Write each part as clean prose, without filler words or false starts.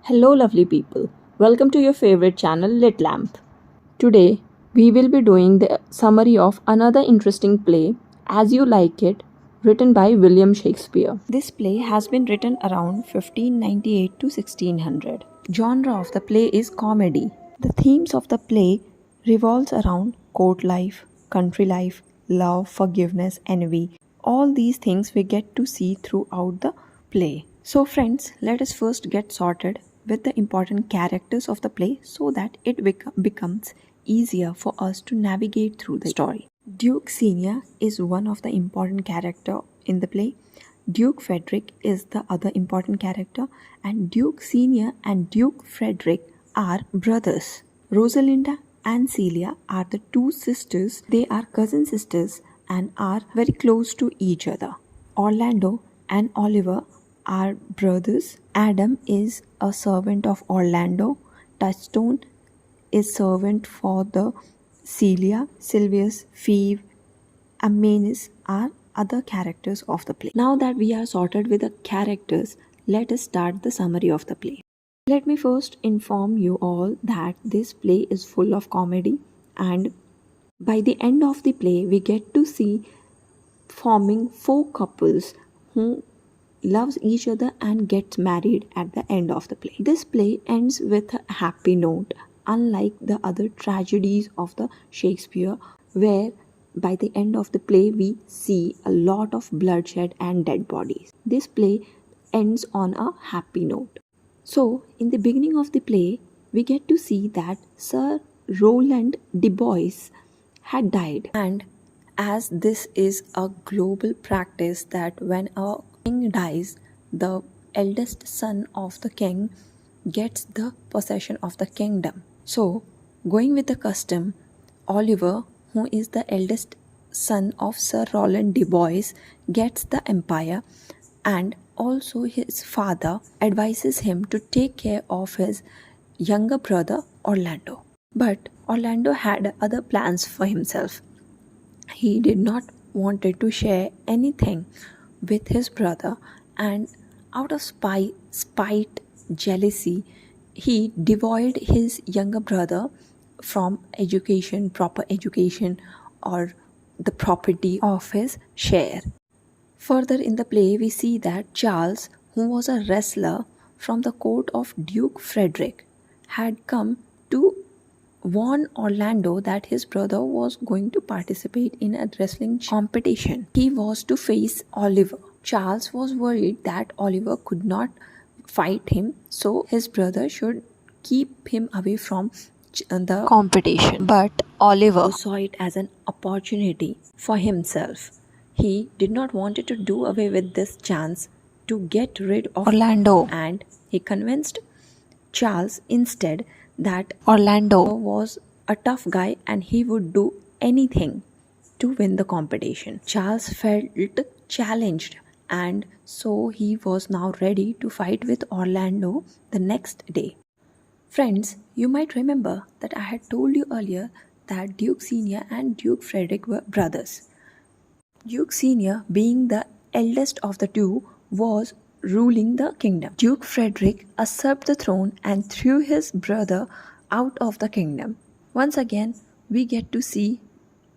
Hello, lovely people. Welcome to your favorite channel, Lit Lamp. Today, we will be doing the summary of another interesting play, As You Like It, written by William Shakespeare. This play has been written around 1598 to 1600. Genre of the play is comedy. The themes of the play revolves around court life, country life, love, forgiveness, envy. All these things we get to see throughout the play. So, friends, let us first get sorted with the important characters of the play so that it becomes easier for us to navigate through the story. Duke Senior is one of the important character in the play. Duke Frederick is the other important character, and Duke Senior and Duke Frederick are brothers. Rosalinda and Celia are the two sisters. They are cousin sisters and are very close to each other. Orlando and Oliver are brothers. Adam is a servant of Orlando. Touchstone is servant for the Celia. Sylvius, Phoebe, and Manis are other characters of the play. Now that we are sorted with the characters, let us start the summary of the play. Let me first inform you all that this play is full of comedy, and by the end of the play we get to see forming four couples who loves each other and gets married at the end of the play. This play ends with a happy note, unlike the other tragedies of the Shakespeare, where by the end of the play we see a lot of bloodshed and dead bodies. This play ends on a happy note. So, in the beginning of the play, we get to see that Sir Roland de Bois had died, and as this is a global practice that when a king dies, the eldest son of the king gets the possession of the kingdom. So, going with the custom, Oliver, who is the eldest son of Sir Roland de Bois, gets the empire, and also his father advises him to take care of his younger brother Orlando. But Orlando had other plans for himself. He did not wanted to share anything with his brother, and out of spite, jealousy, he devoid his younger brother from education, proper education, or the property of his share. Further in the play, we see that Charles, who was a wrestler from the court of Duke Frederick, had come to warn Orlando that his brother was going to participate in a wrestling competition. He was to face Oliver. Charles was worried that Oliver could not fight him, so his brother should keep him away from the competition. But Oliver saw it as an opportunity for himself. He did not want to do away with this chance to get rid of Orlando, and he convinced Charles instead that Orlando was a tough guy and he would do anything to win the competition. Charles felt challenged, and so he was now ready to fight with Orlando the next day. Friends, you might remember that I had told you earlier that Duke Senior and Duke Frederick were brothers. Duke Senior, being the eldest of the two, was ruling the kingdom. Duke Frederick usurped the throne and threw his brother out of the kingdom. Once again, we get to see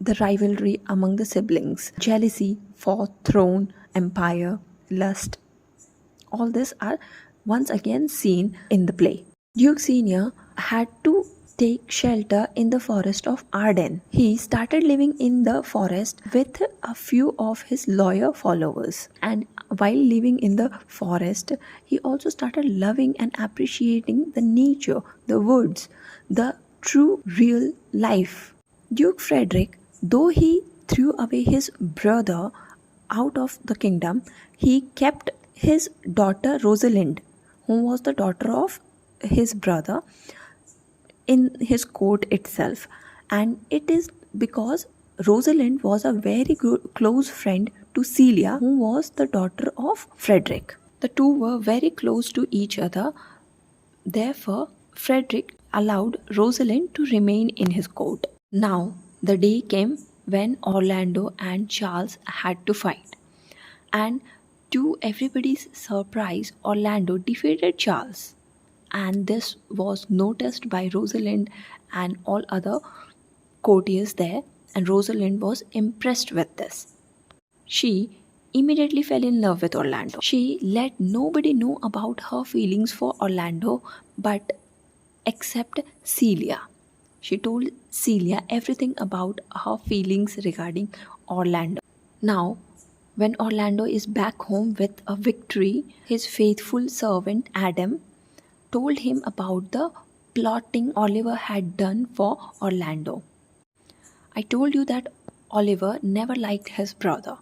the rivalry among the siblings, jealousy for throne, empire, lust. All this are once again seen in the play. Duke Senior had to take shelter in the forest of Arden. He started living in the forest with a few of his loyal followers, and while living in the forest, he also started loving and appreciating the nature, the woods, the true real life. Duke Frederick, though he threw away his brother out of the kingdom, he kept his daughter Rosalind, who was the daughter of his brother, in his court itself. And it is because Rosalind was a very good, close friend to Celia, who was the daughter of Frederick. The two were very close to each other. Therefore, Frederick allowed Rosalind to remain in his court. Now, the day came when Orlando and Charles had to fight. And to everybody's surprise, Orlando defeated Charles. and this was noticed by Rosalind and all other courtiers there, and Rosalind was impressed with this. She immediately fell in love with Orlando. She let nobody know about her feelings for Orlando but except Celia. She told Celia everything about her feelings regarding Orlando. Now, when Orlando is back home with a victory, his faithful servant Adam told him about the plotting Oliver had done for Orlando. I told you that Oliver never liked his brother,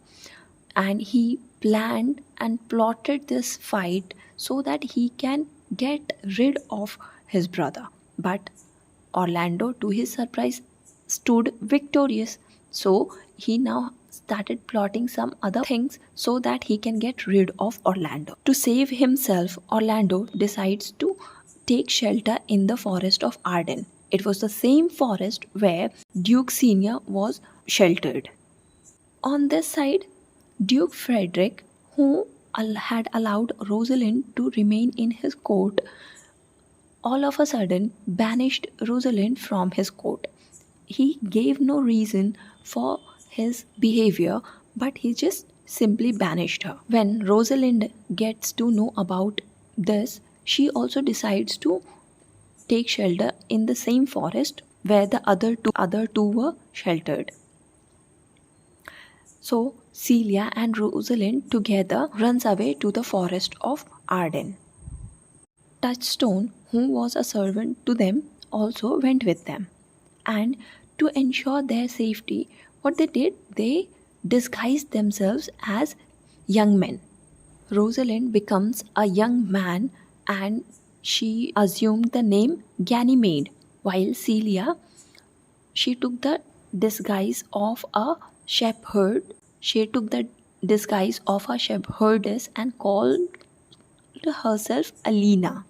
and he planned and plotted this fight so that he can get rid of his brother. But Orlando, to his surprise, stood victorious. So he now started plotting some other things so that he can get rid of Orlando. To save himself, Orlando decides to take shelter in the forest of Arden. It was the same forest where Duke Senior was sheltered. On this side, Duke Frederick, who had allowed Rosalind to remain in his court, all of a sudden banished Rosalind from his court. He gave no reason for his behavior, but he just simply banished her. When Rosalind gets to know about this, she also decides to take shelter in the same forest where the other two were sheltered. So Celia and Rosalind together runs away to the forest of Arden. Touchstone, who was a servant to them, also went with them. And to ensure their safety, what they did, they disguised themselves as young men. Rosalind becomes a young man and she assumed the name Ganymede, while Celia, she took the disguise of a shepherd. She took the disguise of a shepherdess and called herself Alina.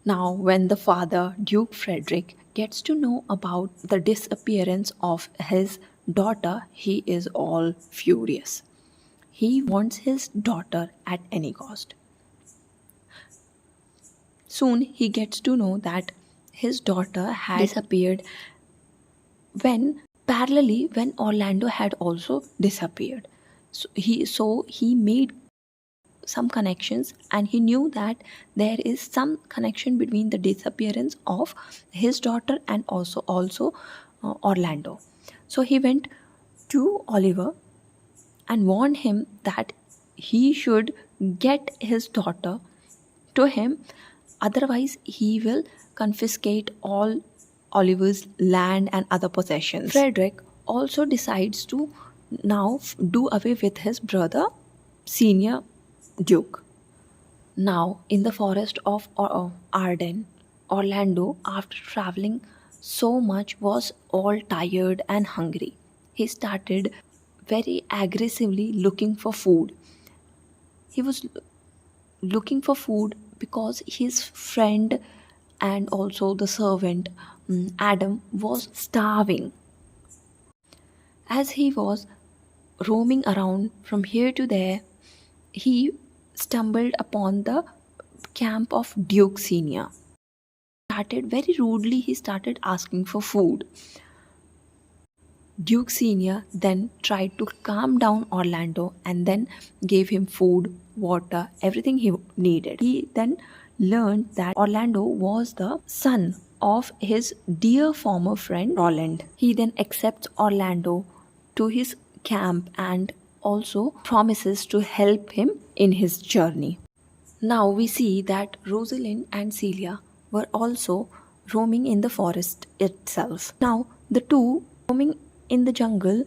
Now, when the father, Duke Frederick, gets to know about the disappearance of his daughter, he is all furious. He wants his daughter at any cost. Soon he gets to know that his daughter had disappeared when Orlando had also disappeared. So he made some connections, and he knew that there is some connection between the disappearance of his daughter and also Orlando. So he went to Oliver and warned him that he should get his daughter to him, otherwise he will confiscate all Oliver's land and other possessions. Frederick also decides to now do away with his brother, senior Duke. Now, in the forest of Arden, Orlando, after traveling so much, was all tired and hungry. He started very aggressively looking for food. He was looking for food because his friend and also the servant Adam was starving. As he was roaming around from here to there, he stumbled upon the camp of Duke Senior. He started asking for food. Duke Senior then tried to calm down Orlando and then gave him food, water, everything he needed. He then learned that Orlando was the son of his dear former friend Roland. He then accepts Orlando to his camp and also promises to help him in his journey. Now we see that Rosalind and Celia were also roaming in the forest itself. Now the two roaming in the jungle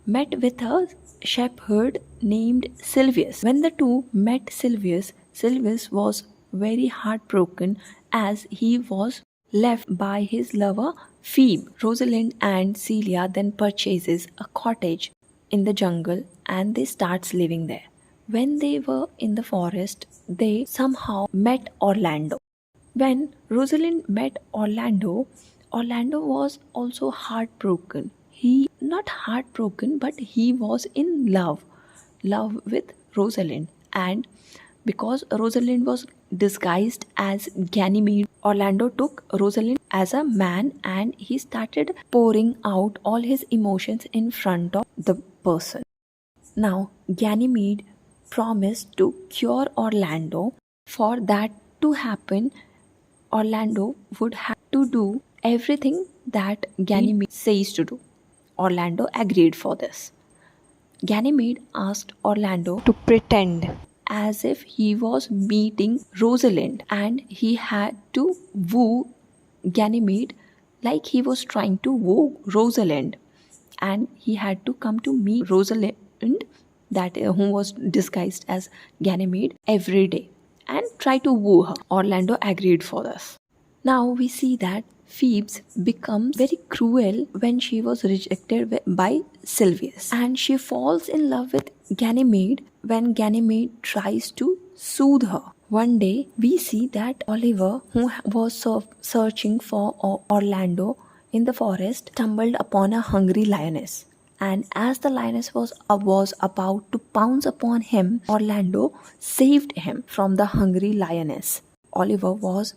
met with a shepherd named Silvius. When the two met Silvius, Silvius was very heartbroken as he was left by his lover Phoebe. Rosalind and Celia then purchases a cottage in the jungle and they starts living there. When they were in the forest, they somehow met Orlando. When Rosalind met Orlando, Orlando was also heartbroken. He not heartbroken, but he was in love with Rosalind. And Because Rosalind was disguised as Ganymede, Orlando took Rosalind as a man and he started pouring out all his emotions in front of the person. Now, Ganymede promised to cure Orlando. For that to happen, Orlando would have to do everything that Ganymede says to do. Orlando agreed for this. Ganymede asked Orlando to pretend as if he was meeting Rosalind and he had to woo Ganymede like he was trying to woo Rosalind, and he had to come to meet Rosalind, that who was disguised as Ganymede, every day and try to woo her. Orlando agreed for this. Now we see that Phoebes becomes very cruel when she was rejected by Sylvius, and she falls in love with Ganymede when Ganymede tries to soothe her. One day we see that Oliver, who was searching for Orlando in the forest, stumbled upon a hungry lioness. And as the lioness was about to pounce upon him, Orlando saved him from the hungry lioness. Oliver was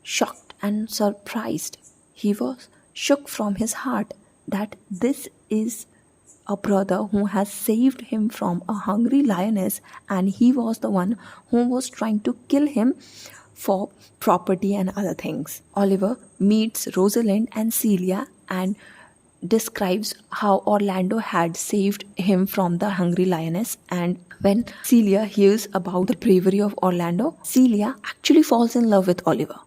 shocked and surprised. He was shook from his heart that this is a brother who has saved him from a hungry lioness, and he was the one who was trying to kill him for property and other things. Oliver meets Rosalind and Celia and describes how Orlando had saved him from the hungry lioness. And when Celia hears about the bravery of Orlando, Celia actually falls in love with Oliver.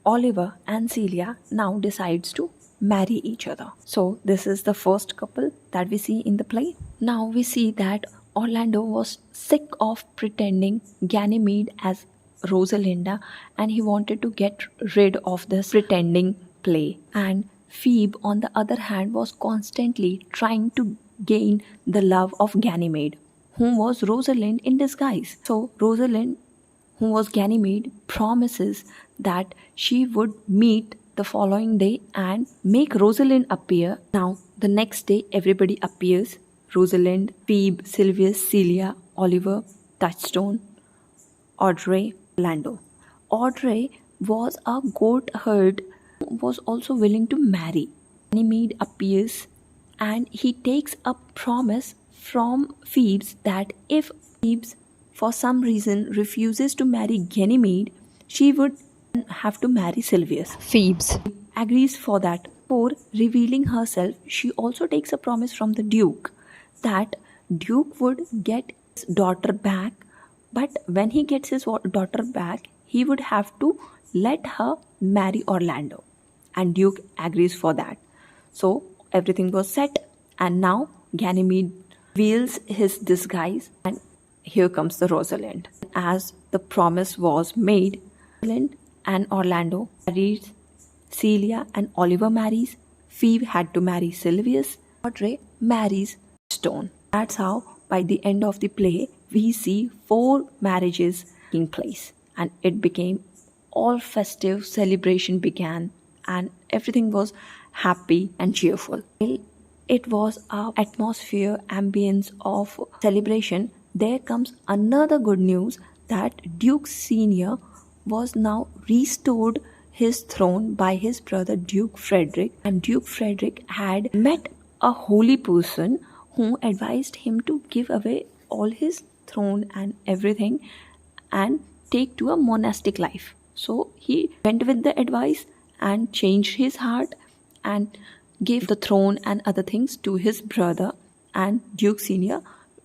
Oliver and Celia now decides to marry each other. So this is the first couple that we see in the play. Now we see that Orlando was sick of pretending Ganymede as Rosalinda, and he wanted to get rid of this pretending play. And Phoebe, on the other hand, was constantly trying to gain the love of Ganymede, who was Rosalind in disguise. So Rosalind, who was Ganymede, promises that she would meet the following day and make Rosalind appear. Now, the next day, everybody appears: Rosalind, Phoebe, Sylvius, Celia, Oliver, Touchstone, Audrey, Orlando. Audrey was a goat herd who was also willing to marry. Ganymede appears and he takes a promise from Phoebes that if Phoebes for some reason refuses to marry Ganymede, she would have to marry Sylvius. Phoebes agrees for that. For revealing herself, she also takes a promise from the Duke that Duke would get his daughter back, but when he gets his daughter back, he would have to let her marry Orlando. And Duke agrees for that. So everything was set, and now Ganymede reveals his disguise, and here comes the Rosalind. As the promise was made, Rosalind and Orlando married. Celia and Oliver marries. Phoebe had to marry Sylvius. Audrey marries Stone. That's how by the end of the play we see 4 marriages taking place, and it became all festive. Celebration began and everything was happy and cheerful. It was a atmosphere ambience of celebration. There comes another good news that Duke Senior was now restored his throne by his brother Duke Frederick, and Duke Frederick had met a holy person who advised him to give away all his throne and everything and take to a monastic life. So he went with the advice and changed his heart and gave the throne and other things to his brother, and Duke Senior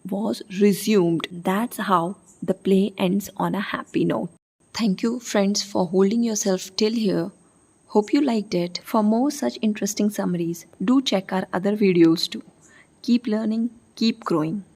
was resumed. That's how the play ends on a happy note. Thank you, friends, for holding yourself till here. Hope you liked it. For more such interesting summaries, do check our other videos too. Keep learning, keep growing.